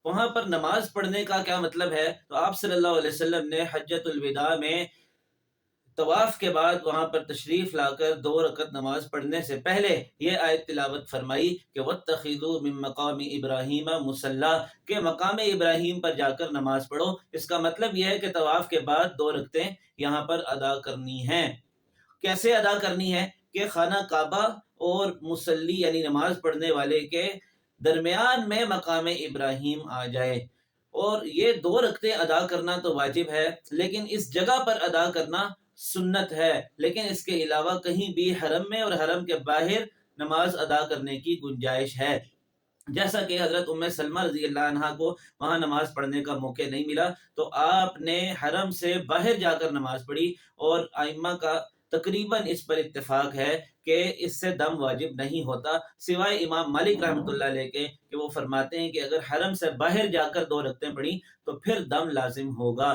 وہاں پر نماز پڑھنے کا کیا مطلب ہے؟ تو آپ صلی اللہ علیہ وسلم نے حجۃ الوداع میں طواف کے بعد وہاں پر تشریف لا کر 2 رکعت نماز پڑھنے سے پہلے یہ آیت تلاوت فرمائی کہ وَاتَّخِذُوا مِن مَقَامِ إِبْرَاهِيمَ مُصَلَّى، کہ مقام ابراہیم پر جا کر نماز پڑھو۔ اس کا مطلب یہ ہے کہ طواف کے بعد 2 رکعتیں یہاں پر ادا کرنی ہیں۔ کیسے ادا کرنی ہے؟ کہ خانہ کعبہ اور مصلی یعنی نماز پڑھنے والے کے درمیان میں مقام ابراہیم آ جائے، اور یہ 2 رکعتیں ادا کرنا تو واجب ہے، لیکن اس جگہ پر ادا کرنا سنت ہے۔ لیکن اس کے علاوہ کہیں بھی حرم میں اور حرم کے باہر نماز ادا کرنے کی گنجائش ہے، جیسا کہ حضرت ام سلمہ رضی اللہ عنہا کو وہاں نماز پڑھنے کا موقع نہیں ملا تو آپ نے حرم سے باہر جا کر نماز پڑھی، اور ائمہ کا تقریباً اس پر اتفاق ہے کہ اس سے دم واجب نہیں ہوتا، سوائے امام مالک رحمۃ اللہ علیہ کے، کہ وہ فرماتے ہیں کہ اگر حرم سے باہر جا کر 2 رکعتیں پڑھی تو پھر دم لازم ہوگا۔